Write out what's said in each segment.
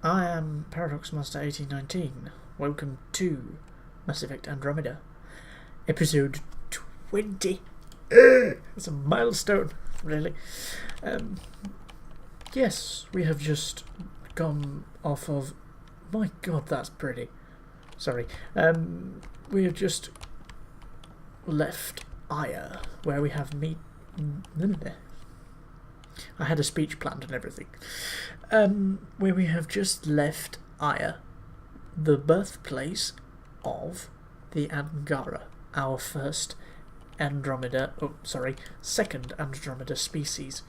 I am Paradox Master 1819. Welcome to Mass Effect Andromeda, episode 20. It's a milestone, really. Yes, we have just gone off of... My god, that's pretty. Sorry. We have just left Aya, where we have I had a speech planned and everything. Where we have just left Aya, the birthplace of the Angara, our first Andromeda, second Andromeda species.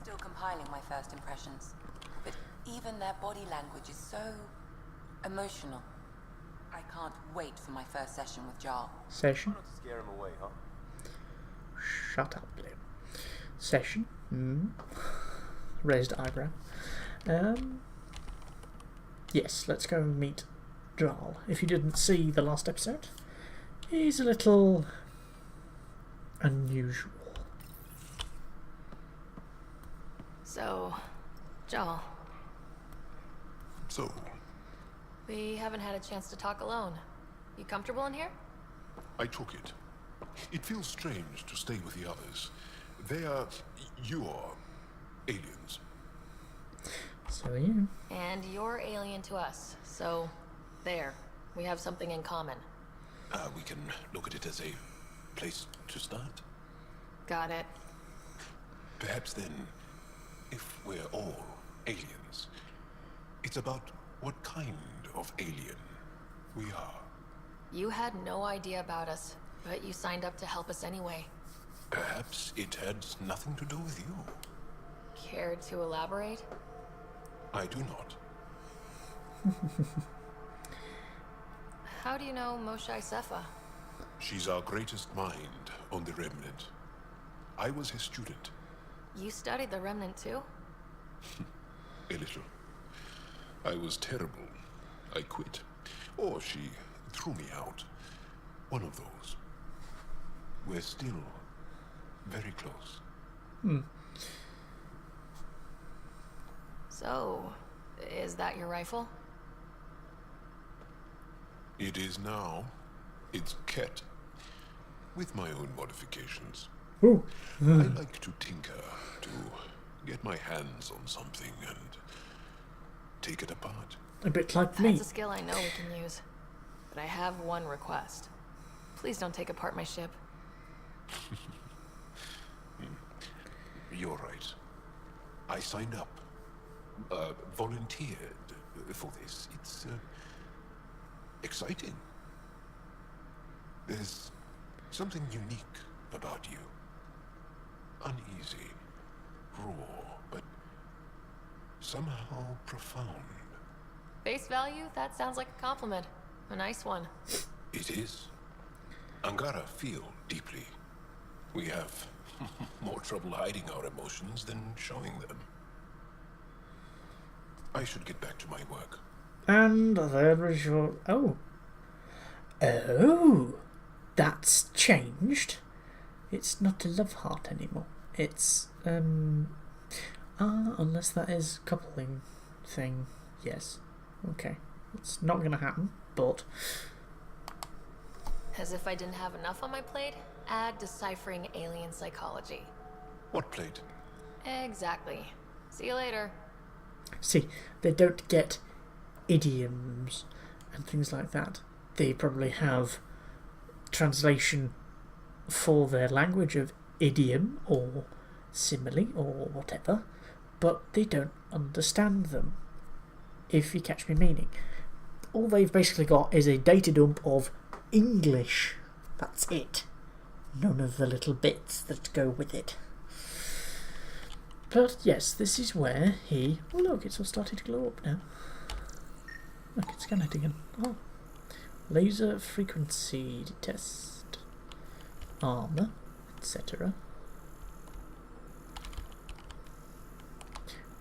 Still compiling my first impressions, but even their body language is so emotional. I can't wait for my first session with Jarl. Session? Try not to scare him away, huh? Shut up, Blue. Session? Raised eyebrow. Yes, let's go and meet Jarl. If you didn't see the last episode, he's a little unusual. So, Jarl. So, We haven't had a chance to talk alone. You comfortable in here? I took it. It feels strange to stay with the others. You are aliens. So are you. And you're alien to us, so there. We have something in common. We can look at it as a place to start. Got it. Perhaps then, if we're all aliens, it's about what kind of alien we are. You had no idea about us, but you signed up to help us anyway. Perhaps it had nothing to do with you. Care to elaborate? I do not. How do you know Moshae Sefa? She's our greatest mind on the Remnant. I was his student. You studied the Remnant too? A little. I was terrible. I quit. Or she threw me out. One of those. We're still very close. So, is that your rifle? It is now. It's Ket. With my own modifications. Ooh. I like to tinker, to get my hands on something and take it apart. A bit like me. That's a skill I know we can use. But I have one request. Please don't take apart my ship. You're right. I signed up. Volunteered for this. It's exciting. There's something unique about you. Uneasy, raw, but somehow profound. Face value? That sounds like a compliment. A nice one. It is. Angara feel deeply. We have more trouble hiding our emotions than showing them. I should get back to my work. And there was your... Oh, that's changed. It's not a love heart anymore. It's, unless that is coupling thing. Yes. Okay. It's not going to happen, but... As if I didn't have enough on my plate, add deciphering alien psychology. What plate? Exactly. See you later. See, they don't get idioms and things like that. They probably have translation for their language of idiom or simile or whatever, but they don't understand them, if you catch me meaning. All they've basically got is a data dump of English. That's it. None of the little bits that go with it. But yes, this is where he... Oh look, it's all started to glow up now. Look, it's scanning again. Oh. Laser frequency test. Armor, etc.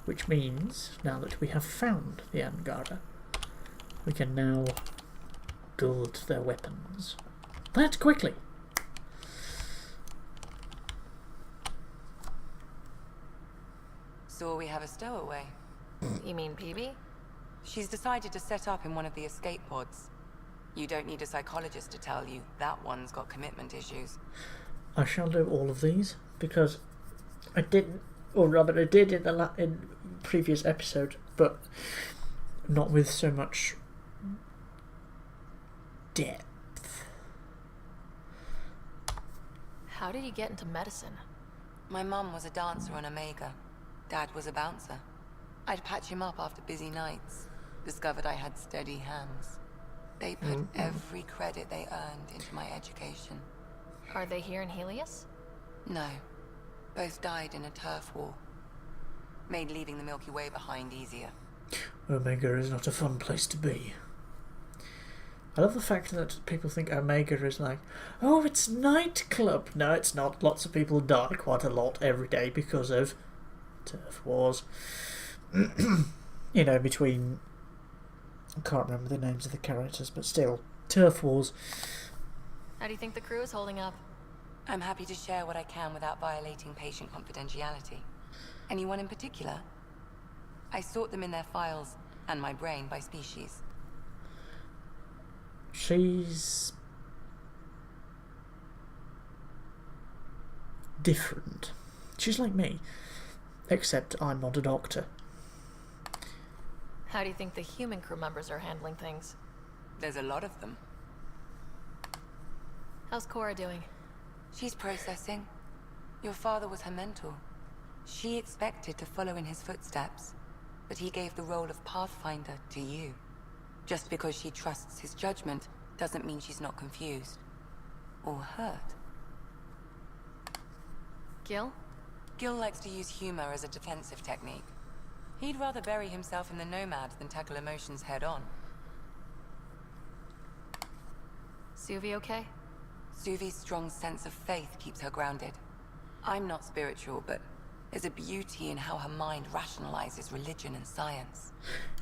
Which means, now that we have found the Angara, we can now build their weapons. That quickly! So we have a stowaway. You mean PB? She's decided to set up in one of the escape pods. You don't need a psychologist to tell you that one's got commitment issues. I shall do all of these because I didn't, or rather I did in the in previous episode, but not with so much depth. How did you get into medicine? My mum was a dancer on Omega. Dad was a bouncer. I'd patch him up after busy nights. Discovered I had steady hands. They put every credit they earned into my education. Are they here in Helios? No. Both died in a turf war. Made leaving the Milky Way behind easier. Omega is not a fun place to be. I love the fact that people think Omega is like, oh, it's nightclub. No, it's not. Lots of people die quite a lot every day because of turf wars. You know, between... I can't remember the names of the characters, but still, turf wars. How do you think the crew is holding up? I'm happy to share what I can without violating patient confidentiality. Anyone in particular? I sort them in their files and my brain by species. She's different. She's like me, except I'm not a doctor. How do you think the human crew members are handling things? There's a lot of them. How's Cora doing? She's processing. Your father was her mentor. She expected to follow in his footsteps, but he gave the role of Pathfinder to you. Just because she trusts his judgment doesn't mean she's not confused. Or hurt. Gil? Gil likes to use humor as a defensive technique. He'd rather bury himself in the Nomad than tackle emotions head-on. Suvi okay? Suvi's strong sense of faith keeps her grounded. I'm not spiritual, but there's a beauty in how her mind rationalizes religion and science.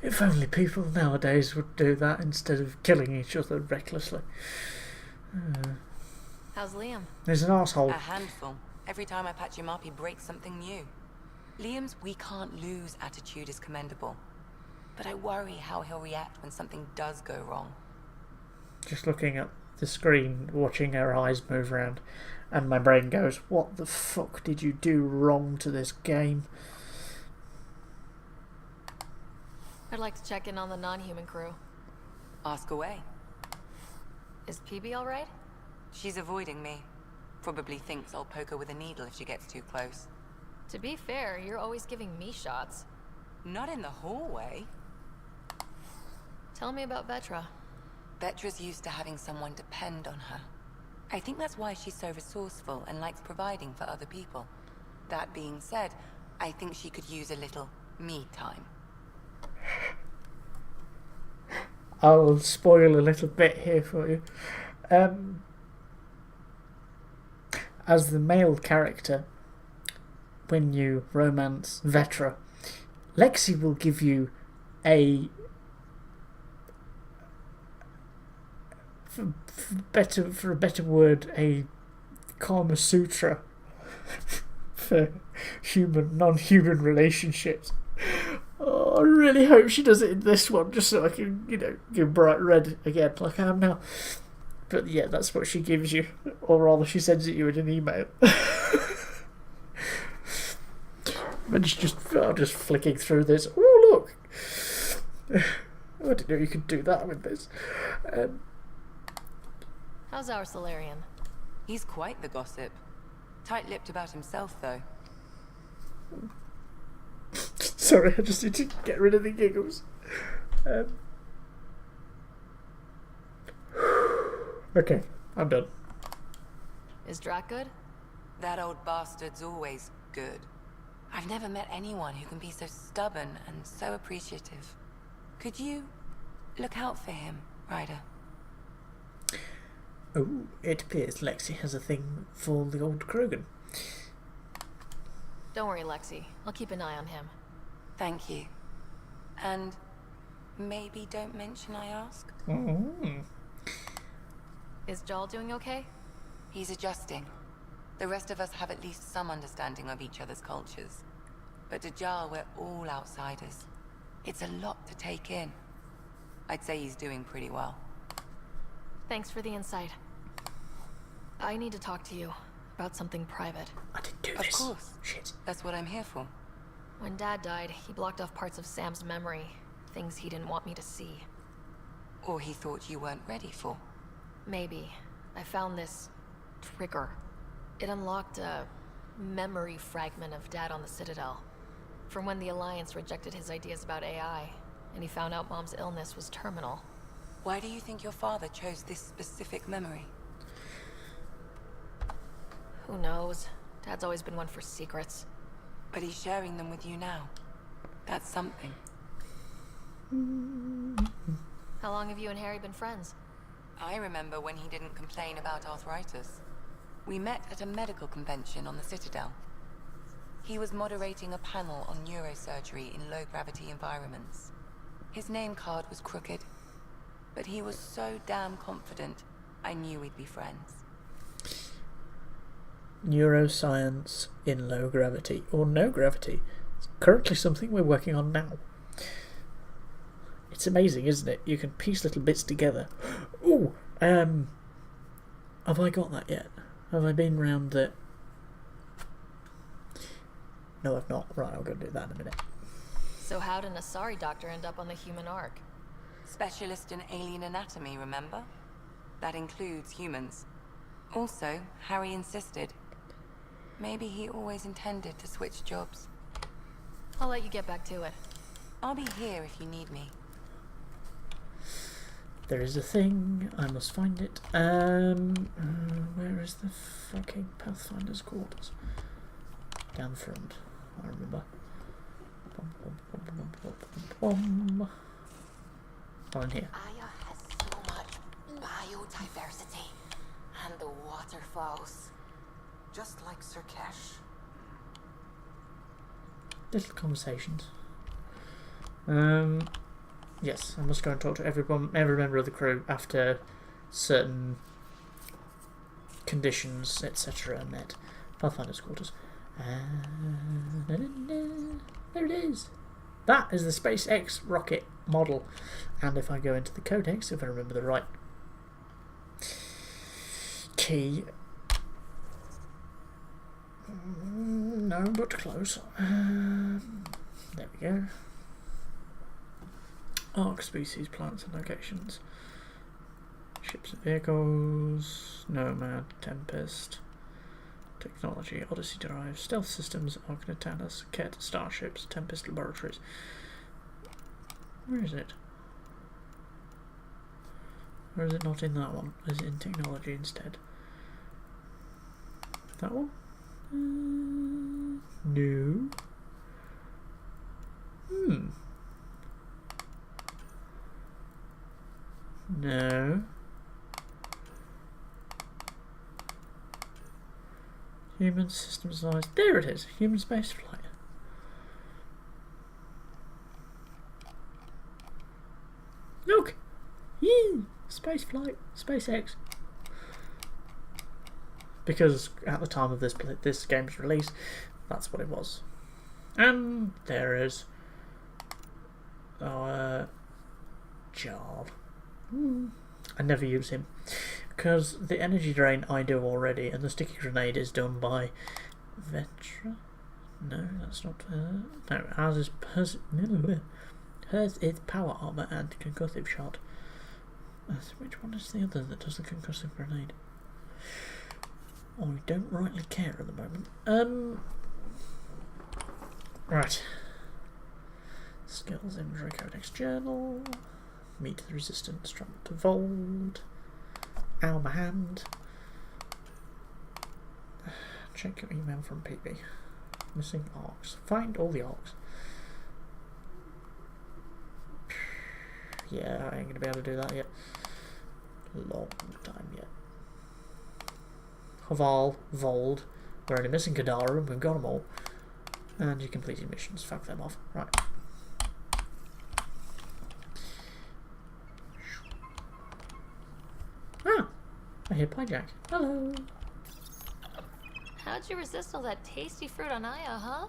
If only people nowadays would do that instead of killing each other recklessly. How's Liam? There's an arsehole. A handful. Every time I patch him up, he breaks something new. Liam's we can't lose attitude is commendable. But I worry how he'll react when something does go wrong. Just looking at the screen, watching her eyes move around, and my brain goes, what the fuck did you do wrong to this game? I'd like to check in on the non-human crew. Ask away. Is PB alright? She's avoiding me. Probably thinks I'll poke her with a needle if she gets too close. To be fair, you're always giving me shots. Not in the hallway. Tell me about Vetra. Vetra's used to having someone depend on her. I think that's why she's so resourceful and likes providing for other people. That being said, I think she could use a little me time. I'll spoil a little bit here for you. As the male character, when you romance Vetra, Lexi will give you a for a better word, a Kama Sutra for non-human relationships. Oh, I really hope she does it in this one, just so I can, go bright red again, like I am now. But yeah, that's what she gives you, or rather, she sends it you in an email. And she's just flicking through this. Oh, look! I didn't know you could do that with this. How's our Solarian? He's quite the gossip. Tight-lipped about himself, though. Sorry, I just need to get rid of the giggles. Okay, I'm done. Is Drac good? That old bastard's always good. I've never met anyone who can be so stubborn and so appreciative. Could you look out for him, Ryder? Oh, it appears Lexi has a thing for the old Krogan. Don't worry, Lexi. I'll keep an eye on him. Thank you. And maybe don't mention I asked? Mm-hmm. Is Jal doing okay? He's adjusting. The rest of us have at least some understanding of each other's cultures. But Dajjal, we're all outsiders. It's a lot to take in. I'd say he's doing pretty well. Thanks for the insight. I need to talk to you about something private. I didn't do Of this. course. Shit. That's what I'm here for. When Dad died, he blocked off parts of Sam's memory, things he didn't want me to see. Or he thought you weren't ready for. Maybe. I found this trigger. It unlocked a memory fragment of Dad on the Citadel. From when the Alliance rejected his ideas about AI, and he found out Mom's illness was terminal. Why do you think your father chose this specific memory? Who knows? Dad's always been one for secrets. But he's sharing them with you now. That's something. How long have you and Harry been friends? I remember when he didn't complain about arthritis. We met at a medical convention on the Citadel. He was moderating a panel on neurosurgery in low-gravity environments. His name card was crooked, but he was so damn confident, I knew we'd be friends. Neuroscience in low gravity, or no gravity. It's currently something we're working on now. It's amazing, isn't it? You can piece little bits together. Ooh, have I got that yet? Have I been round the... No, I've not. Right, I'll go do that in a minute. So how did an Asari doctor end up on the human Ark? Specialist in alien anatomy, remember? That includes humans. Also, Harry insisted. Maybe he always intended to switch jobs. I'll let you get back to it. I'll be here if you need me. There is a thing. I must find it. Where is the fucking Pathfinder's quarters? Down the front. I remember. On here. Aya has so much biodiversity and the waterfalls. Just like Sirkesh. Little conversations. Yes, I must go and talk to every member of the crew after certain conditions, etc. are met. Pathfinder's quarters. There it is. That is the SpaceX rocket model. And if I go into the codex, if I remember the right key. No, but close. There we go. Arc species, plants and locations. Ships and vehicles. Nomad, Tempest. Technology, Odyssey Drive, Stealth Systems, Arcanatanus, Ket, Starships, Tempest Laboratories. Where is it? Or is it not in that one? Is it in Technology instead? That one? No. No. Human systems size. There it is. Human space flight. Look! Yee! Space flight. SpaceX. Because at the time of this game's release, that's what it was. And there is our Jarl. I never use him because the energy drain I do already, and the sticky grenade is done by Vetra. No, that's not her. No, hers is power armor and concussive shot. Which one is the other that does the concussive grenade? I don't rightly care at the moment. Right. Skills, inventory, codex, journal. Meet the resistance, travel to Vold. Ow, my hand. Check your email from PB. Missing arcs. Find all the arcs. Yeah, I ain't gonna be able to do that yet. Long time yet. Haval, Vold. We're only missing Kadara and we've got them all. And you completed missions. Fuck them off. Right. Ah! I hear Pyjack. Hello! How'd you resist all that tasty fruit on Aya, huh?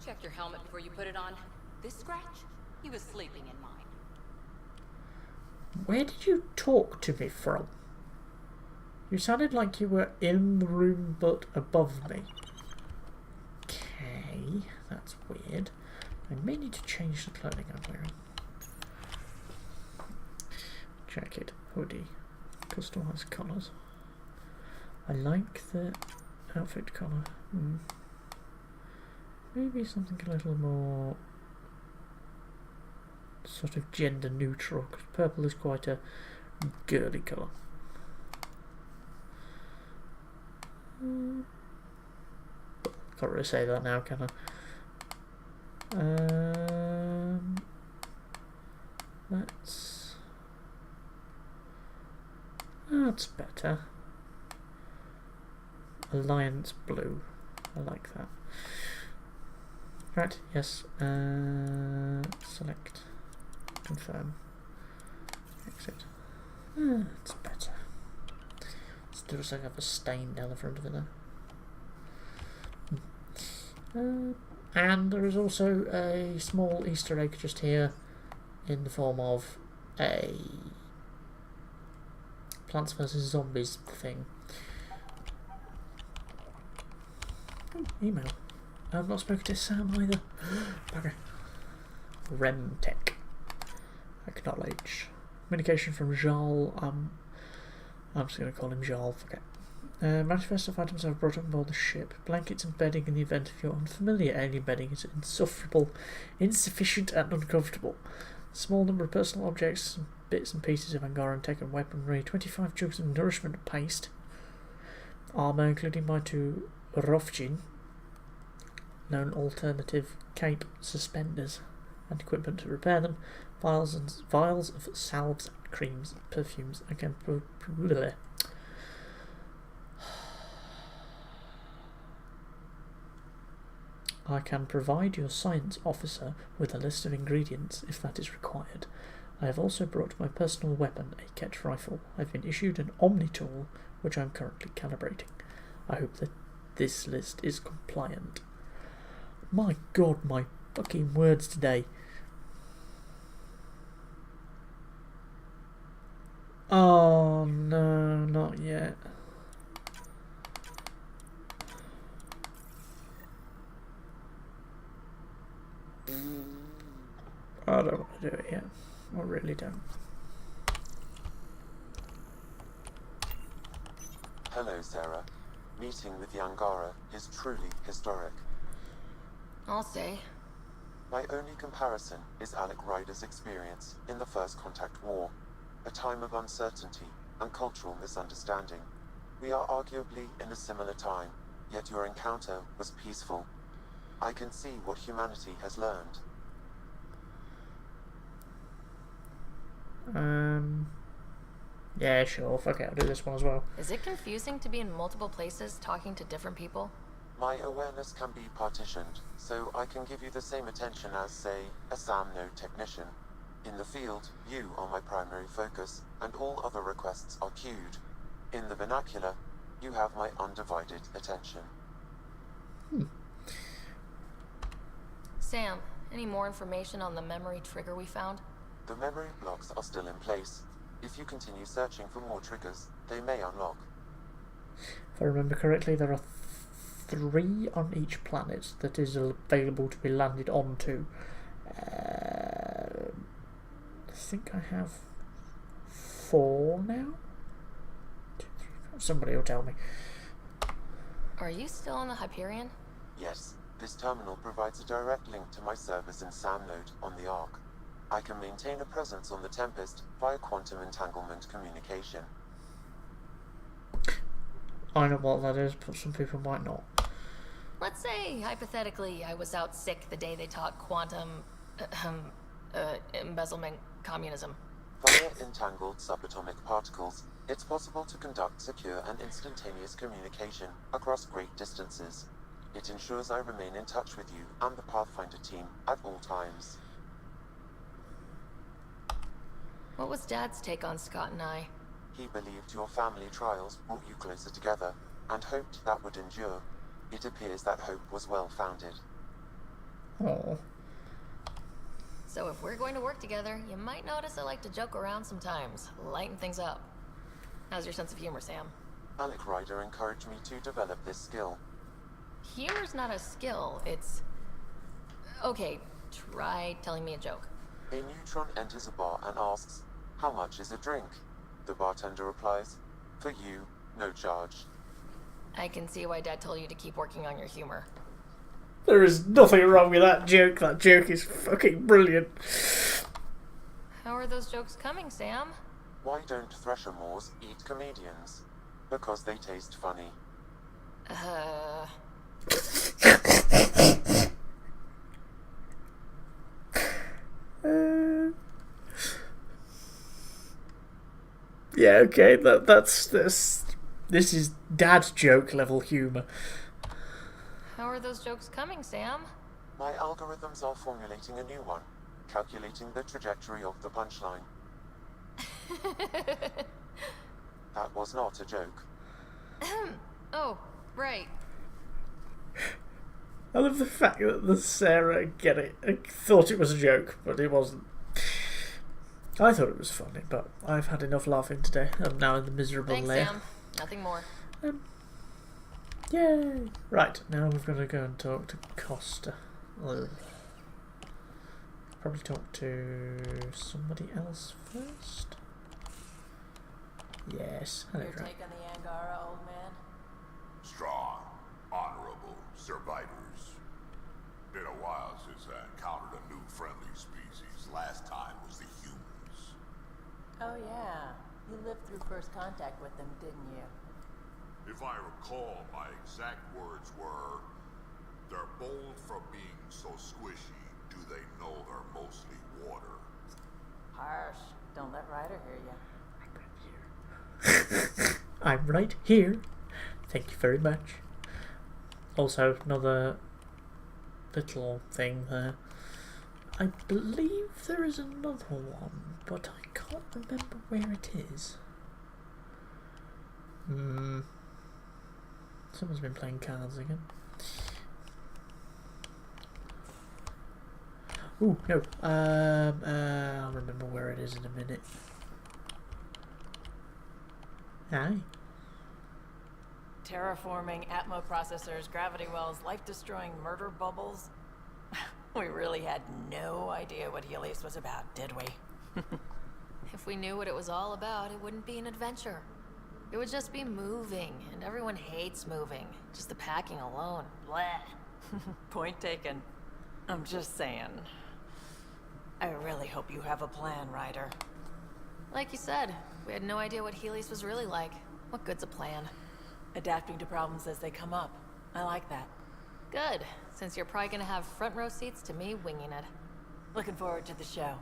Check your helmet before you put it on. This scratch? He was sleeping in mine. Where did you talk to me from? You sounded like you were in the room but above me. Okay, that's weird. I may need to change the clothing I'm wearing. Jacket, hoodie, customised colours. I like the outfit colour. Maybe something a little more sort of gender neutral, because purple is quite a girly colour. Can't really say that now, can I? That's better. Alliance blue. I like that. Right, yes. Select. Confirm. Exit. It's better. Still looks like I have a stain down the front of it though. And there is also a small Easter egg just here in the form of a Plants vs Zombies thing. Email. I've not spoken to Sam either. Bugger. Remtech. Acknowledge. Communication from Jarl. I'm just going to call him Jarl. Forget. Manifest of items I've brought on board the ship. Blankets and bedding in the event of your unfamiliar alien bedding is insufferable, insufficient and uncomfortable. Small number of personal objects, bits and pieces of Angaran tech and weaponry. 25 jugs of nourishment paste. Armour, including my 2 Rofjin. Known alternative cape suspenders and equipment to repair them. Vials of salves, creams, perfumes. Again, I can provide your science officer with a list of ingredients if that is required. I have also brought my personal weapon, a Ketch rifle. I've been issued an Omni tool, which I'm currently calibrating. I hope that this list is compliant. My god, my fucking words today. Oh no, not yet. I don't want to do it yet. I really don't. Hello, Sarah. Meeting with the Angara is truly historic. I'll say. My only comparison is Alec Ryder's experience in the First Contact War, a time of uncertainty and cultural misunderstanding. We are arguably in a similar time, yet your encounter was peaceful. I can see what humanity has learned. Yeah, sure, fuck it, I'll do this one as well. Is it confusing to be in multiple places talking to different people? My awareness can be partitioned, so I can give you the same attention as, say, a SAM node technician. In the field, you are my primary focus, and all other requests are queued. In the vernacular, you have my undivided attention. Sam, any more information on the memory trigger we found? The memory blocks are still in place. If you continue searching for more triggers, they may unlock. If I remember correctly, there are 3 on each planet that is available to be landed onto. I think I have 4 now? 2, 3, 4. Somebody will tell me. Are you still on the Hyperion? Yes, this terminal provides a direct link to my servers in SAM node on the Ark. I can maintain a presence on the Tempest via quantum entanglement communication. I know what that is, but some people might not. Let's say, hypothetically, I was out sick the day they taught quantum... embezzlement communism. Via entangled subatomic particles, it's possible to conduct secure and instantaneous communication across great distances. It ensures I remain in touch with you and the Pathfinder team at all times. What was Dad's take on Scott and I? He believed your family trials brought you closer together, and hoped that would endure. It appears that hope was well founded. Oh. So if we're going to work together, you might notice I like to joke around sometimes, lighten things up. How's your sense of humor, Sam? Alec Ryder encouraged me to develop this skill. Humor's not a skill, it's... Okay, try telling me a joke. A neutron enters a bar and asks, "How much is a drink?" The bartender replies, "For you, no charge." I can see why Dad told you to keep working on your humor. There is nothing wrong with that joke. That joke is fucking brilliant. How are those jokes coming, Sam? Why don't Thresher Moors eat comedians? Because they taste funny. Yeah, okay, that's this is dad joke level humour. How are those jokes coming, Sam? My algorithms are formulating a new one, calculating the trajectory of the punchline. That was not a joke. Oh, right. I love the fact that the Sarah thought it was a joke, but it wasn't. I thought it was funny, but I've had enough laughing today. I'm now in the miserable Thanks, layer. Sam. Nothing more. Yay! Right, now we've got to go and talk to Costa. Ugh. Probably talk to somebody else first. Yes. Hello, Your take on the Angara, old man? Strong, honorable survivors. Been a while since I encountered a new friendly species. Last time was the humans. Oh yeah, you lived through first contact with them, didn't you? If I recall, my exact words were, "They're bold for being so squishy. Do they know they're mostly water?" Harsh. Don't let Ryder hear you. I'm right here. Thank you very much. Also, another little thing there. I believe there is another one, but I can't remember where it is. Someone's been playing cards again. Ooh, no. I'll remember where it is in a minute. Hi. Terraforming, Atmo processors, gravity wells, life-destroying murder bubbles. We really had no idea what Helios was about, did we? If we knew what it was all about, it wouldn't be an adventure. It would just be moving, and everyone hates moving. Just the packing alone. Bleh. Point taken. I'm just saying. I really hope you have a plan, Ryder. Like you said, we had no idea what Helios was really like. What good's a plan? Adapting to problems as they come up. I like that. Good, since you're probably gonna have front row seats to me winging it. Looking forward to the show.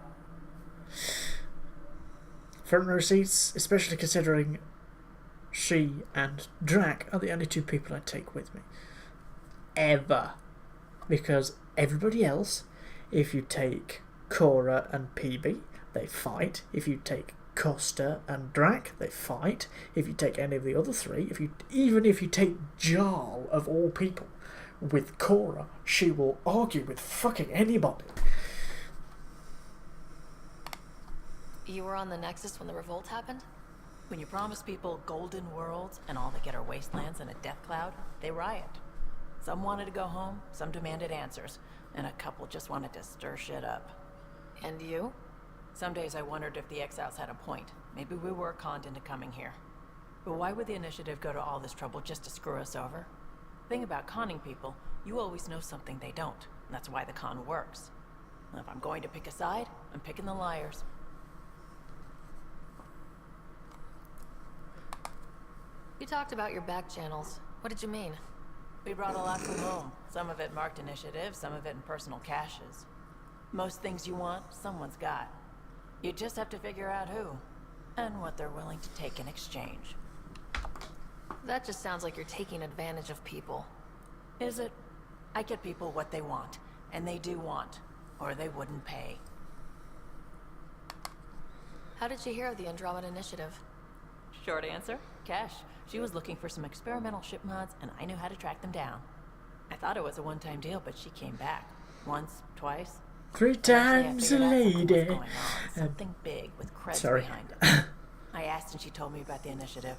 Front row seats, especially considering she and Drac are the only two people I'd take with me. Ever. Because everybody else, if you take Cora and PB, they fight. If you take Costa and Drac, they fight. If you take any of the other three, even if you take Jarl of all people with Cora, she will argue with fucking anybody. You were on the Nexus when the revolt happened? When you promise people golden worlds and all they get are wastelands and a death cloud, they riot. Some wanted to go home, some demanded answers, and a couple just wanted to stir shit up. And you? Some days I wondered if the exiles had a point. Maybe we were conned into coming here. But why would the initiative go to all this trouble just to screw us over? Thing about conning people, you always know something they don't. And that's why the con works. And if I'm going to pick a side, I'm picking the liars. You talked about your back channels. What did you mean? We brought a lot from home. Some of it marked initiative, some of it in personal caches. Most things you want, someone's got. You just have to figure out who, and what they're willing to take in exchange. That just sounds like you're taking advantage of people. Is it? I get people what they want, and they do want, or they wouldn't pay. How did you hear of the Andromeda initiative? Short answer, Cash. She was looking for some experimental ship mods, and I knew how to track them down. I thought it was a one-time deal, but she came back. Once, twice. 3 Eventually, I times a figured out something was lady. going on. Something big with creds Sorry. behind it. I asked and she told me about the initiative.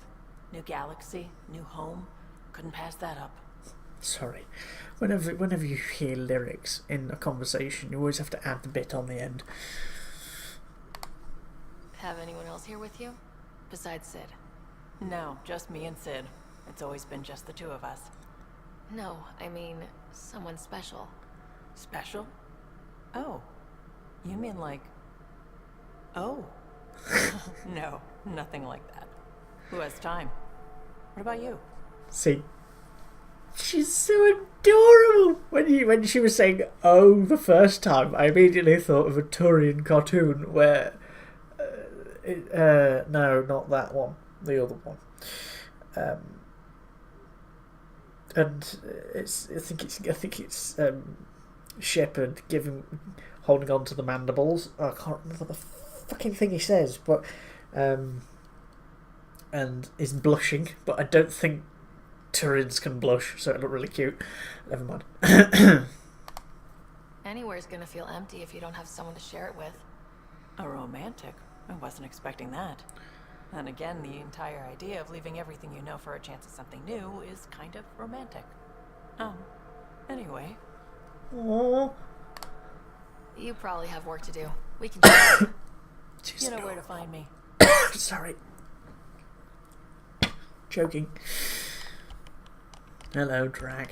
New galaxy, new home. Couldn't pass that up. Sorry. Whenever you hear lyrics in a conversation, you always have to add the bit on the end. Have anyone else here with you? Besides Sid? No, just me and Sid. It's always been just the two of us. No, I mean, someone special. Special? Oh. You mean like... Oh. No, nothing like that. Who has time? What about you? See, she's so adorable. When she was saying "oh" the first time, I immediately thought of a Turian cartoon where, no, not that one, the other one, and I think it's Shepard holding on to the mandibles. I can't remember the fucking thing he says, but and is blushing, but I don't think Turians can blush, so it looked really cute. Never mind. Anywhere's gonna feel empty if you don't have someone to share it with. A romantic? I wasn't expecting that. And again, the entire idea of leaving everything you know for a chance at something new is kind of romantic. Anyway. Aww. You probably have work to do. We can chat. You know where to find me. Sorry. Joking. Hello, Drag.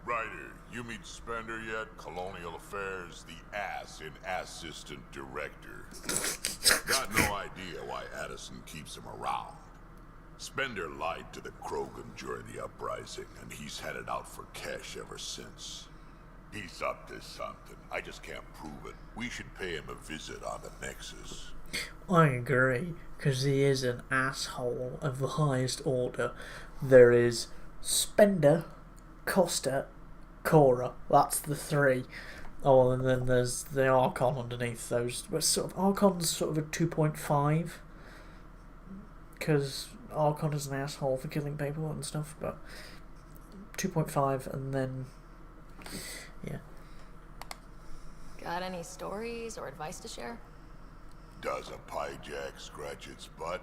Ryder, you meet Spender yet? Colonial Affairs, the ass in Assistant Director. Got no idea why Addison keeps him around. Spender lied to the Krogan during the uprising, and he's headed out for cash ever since. He's up to something. I just can't prove it. We should pay him a visit on the Nexus. I agree, because he is an asshole of the highest order. There is Spender, Costa, Cora. That's the 3. Oh, and then there's the Archon underneath those. But sort of Archon's sort of a 2.5, because Archon is an asshole for killing people and stuff. But 2.5, and then yeah. Got any stories or advice to share? Does a pie jack scratch its butt?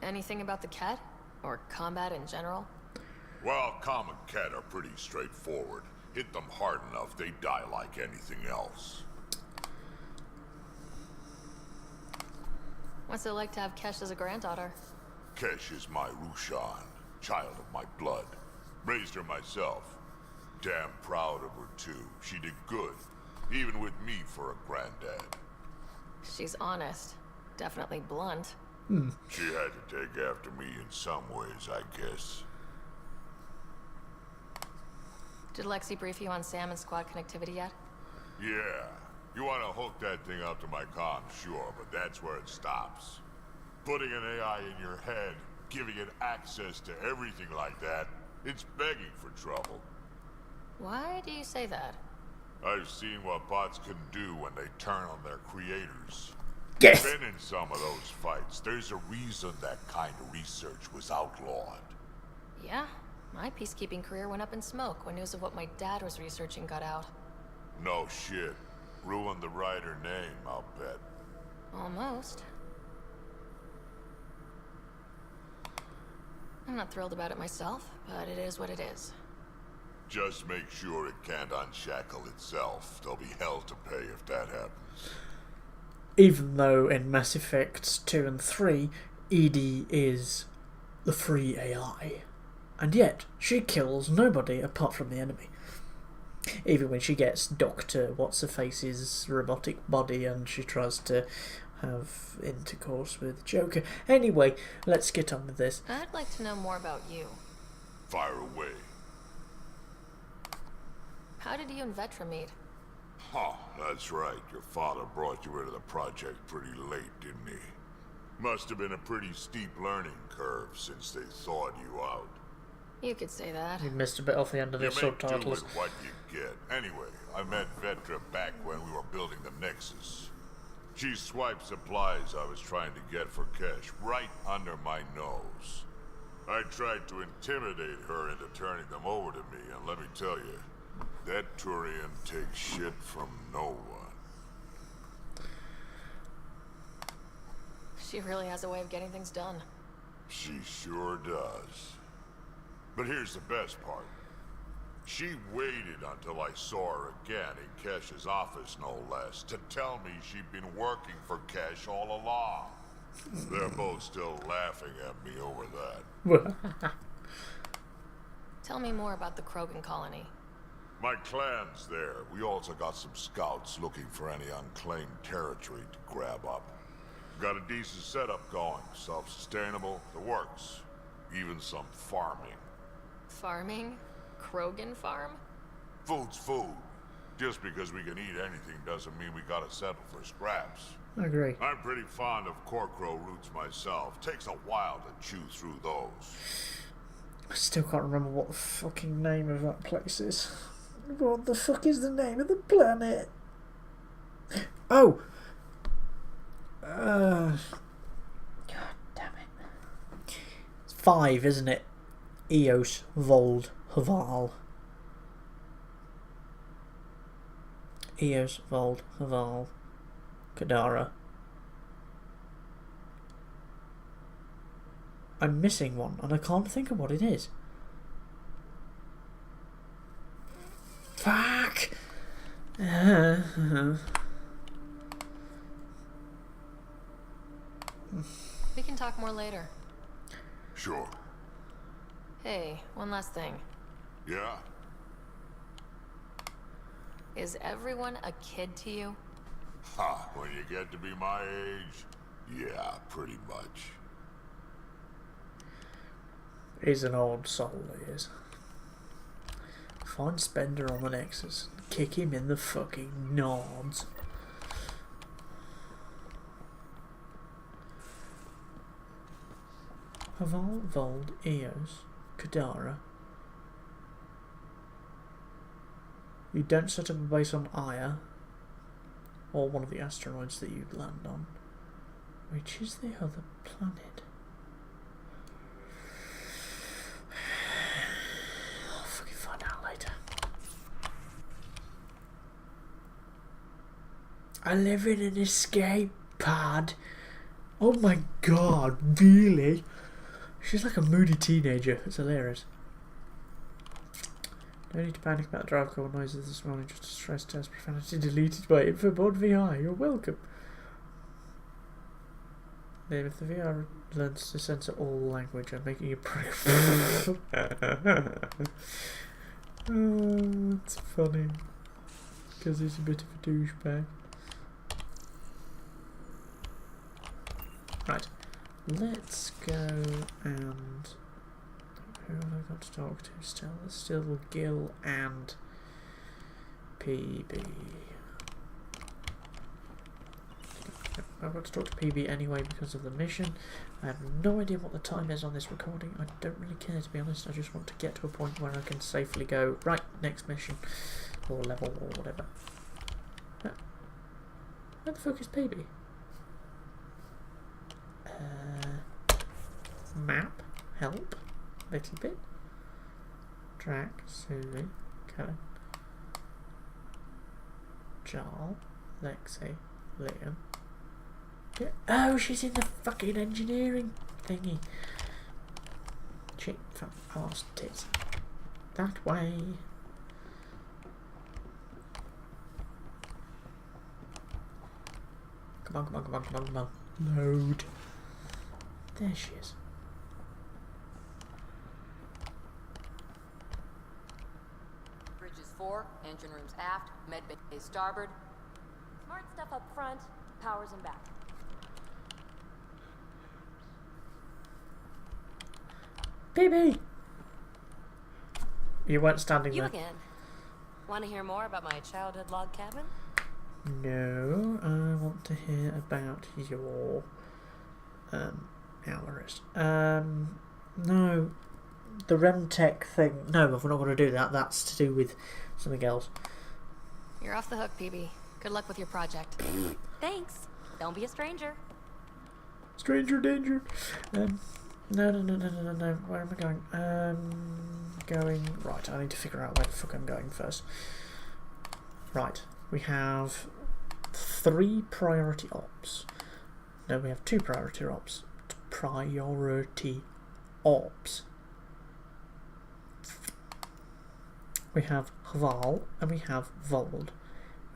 Anything about the cat? Or combat in general? Well, common cat are pretty straightforward. Hit them hard enough, they die like anything else. What's it like to have Kesh as a granddaughter? Kesh is my Rushan, child of my blood. Raised her myself. Damn proud of her, too. She did good, even with me for a granddad. She's honest. Definitely blunt. She had to take after me in some ways, I guess. Did Lexi brief you on Sam and squad connectivity yet? Yeah. You want to hook that thing up to my comm, sure, but that's where it stops. Putting an AI in your head, giving it access to everything like that, it's begging for trouble. Why do you say that? I've seen what bots can do when they turn on their creators. Yes. Been in some of those fights. There's a reason that kind of research was outlawed. Yeah, my peacekeeping career went up in smoke when news of what my dad was researching got out. No shit. Ruined the Ryder name, I'll bet. Almost. I'm not thrilled about it myself, but it is what it is. Just make sure it can't unshackle itself. There'll be hell to pay if that happens. Even though in Mass Effects 2 and 3, Edie is the free AI. And yet, she kills nobody apart from the enemy. Even when she gets Dr. What's-Her-Face's robotic body and she tries to have intercourse with Joker. Anyway, let's get on with this. I'd like to know more about you. Fire away. How did you and Vetra meet? Huh, that's right. Your father brought you into the project pretty late, didn't he? Must have been a pretty steep learning curve since they thawed you out. You could say that. You missed a bit off the end of the You make do subtitles. with what you get. Anyway, I met Vetra back when we were building the Nexus. She swiped supplies I was trying to get for cash right under my nose. I tried to intimidate her into turning them over to me, and let me tell you, that Turian takes shit from no one. She really has a way of getting things done. She sure does. But here's the best part. She waited until I saw her again in Kesh's office, no less, to tell me she'd been working for Kesh all along. They're both still laughing at me over that. Tell me more about the Krogan colony. My clan's there. We also got some scouts looking for any unclaimed territory to grab up. Got a decent setup going. Self-sustainable, the works. Even some farming. Farming? Krogan farm? Food's food. Just because we can eat anything doesn't mean we gotta settle for scraps. I agree. I'm pretty fond of corkrow roots myself. Takes a while to chew through those. I still can't remember what the fucking name of that place is. What the fuck is the name of the planet? Oh! God damn it. It's 5, isn't it? Eos, Vold, Haval. Eos, Vold, Haval, Kadara. I'm missing one and I can't think of what it is. Fuck! We can talk more later. Sure. Hey, one last thing. Yeah? Is everyone a kid to you? Ha, when you get to be my age, yeah, pretty much. He's an old soul, he is. Find Spender on the Nexus. Kick him in the fucking nods. Haval, Vold, Eos, Kadara. You don't set up a base on Aya, or one of the asteroids that you land on. Which is the other planet? I'll fucking find out later. I live in an escape pod. Oh my god, really? She's like a moody teenager. It's hilarious. No need to panic about drive core noises this morning. Just a stress test. Profanity deleted by Infobot VR. You're welcome. Then if the VR learns to censor all language, I'm making a prick. Oh, it's funny. Because he's a bit of a douchebag. Right. Let's go and... Who have I got to talk to still? There's still Gil and PB. I've got to talk to PB anyway because of the mission. I have no idea what the time is on this recording. I don't really care, to be honest. I just want to get to a point where I can safely go, right, next mission, or level, or whatever. Where the fuck is PB? Map, help, little bit. Track, Susie, Karen, Jarl, Lexi, Liam. Oh, she's in the fucking engineering thingy. Chick fat arse tits. That way. Come on, come on, come on, come on, come on. Load. There she is. Bridges 4, engine rooms aft, med bay starboard. Smart stuff up front, powers in back. BB! You weren't standing You there. again. Want to hear more about my childhood log cabin? No, I want to hear about your hours. No, the Remtech thing. No, we're not going to do that. That's to do with something else. You're off the hook, PB. Good luck with your project. Thanks. Don't be a stranger. Stranger danger. No. Where am I going? Going right. I need to figure out where the fuck I'm going first. Right. We have 3 priority ops. No, we have 2 priority ops. Priority ops. We have Hval and we have Vold.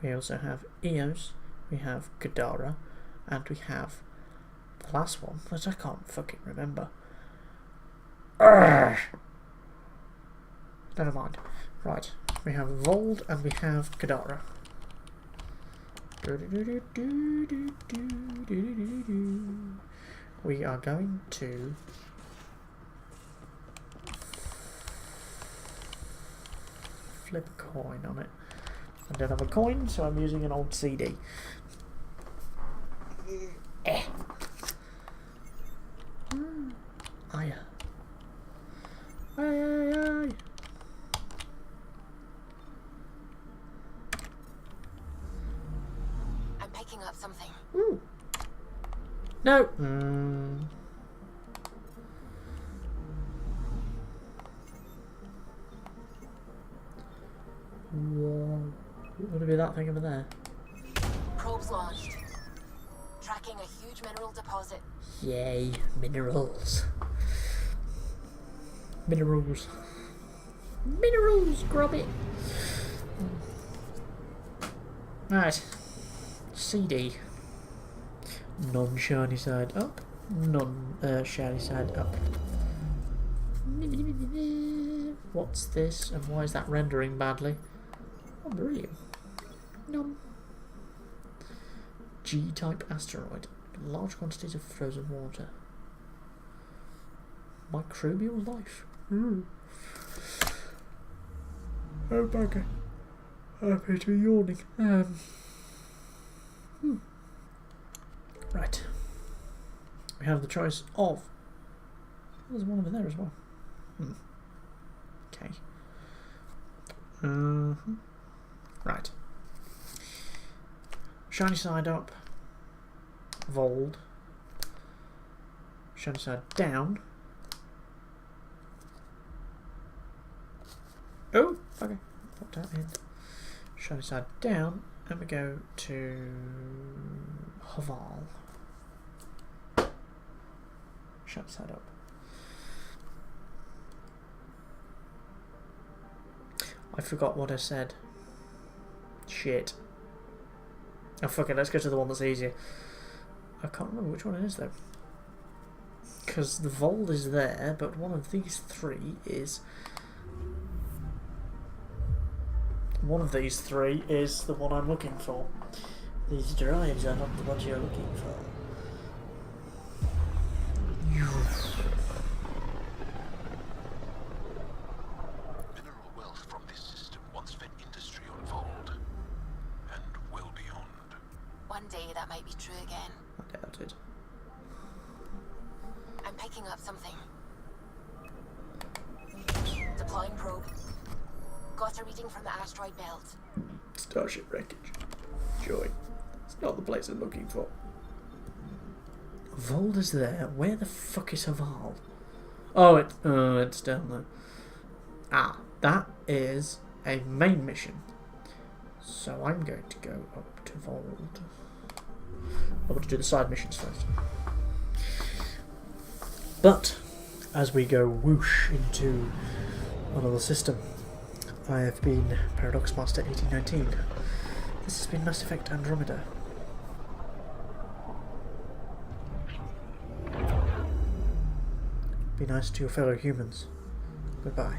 We also have Eos. We have Kadara, and we have the last one that I can't fucking remember. Urgh. Never mind. Right, we have Vold and we have Kadara. We are going to flip a coin on it. I don't have a coin, so I'm using an old CD. Aye. Aye. I'm picking up something. Ooh. No. Whoa. What would be that thing over there? Probes launched. Tracking a huge mineral deposit. Yay, minerals. Minerals. Minerals, grub it. Right. CD. Non-shiny side up. Non-shiny side up. What's this and why is that rendering badly? Oh, beryllium. None. G-type asteroid. Large quantities of frozen water. Microbial life. Oh, bugger. I appear to be yawning. Right. We have the choice of... There's one over there as well. Okay. Right. Shiny side up. Vold. Shiny side down. Oh, okay. Pop that in. Shiny side down, and we go to Hval. Shiny side up. I forgot what I said. Shit. Oh, fuck it, let's go to the one that's easier. I can't remember which one it is though. Because the Vold is there, but one of these 3 is... One of these 3 is the one I'm looking for. These drives are not the ones you're looking for. Mineral wealth from this system once fed industry on Vold, and well beyond. One day that might be true again. I doubt it. I'm picking up something. Deploying probe. Got a reading from the asteroid belt. Starship wreckage. Joy. It's not the place I'm looking for. Vold is there. Where the fuck is Hval? Oh, it's down there. Ah, that is a main mission. So I'm going to go up to Vold. I want to do the side missions first. But as we go whoosh into another system, I have been Paradox Master 1819. This has been Mass Effect Andromeda. Be nice to your fellow humans. Goodbye.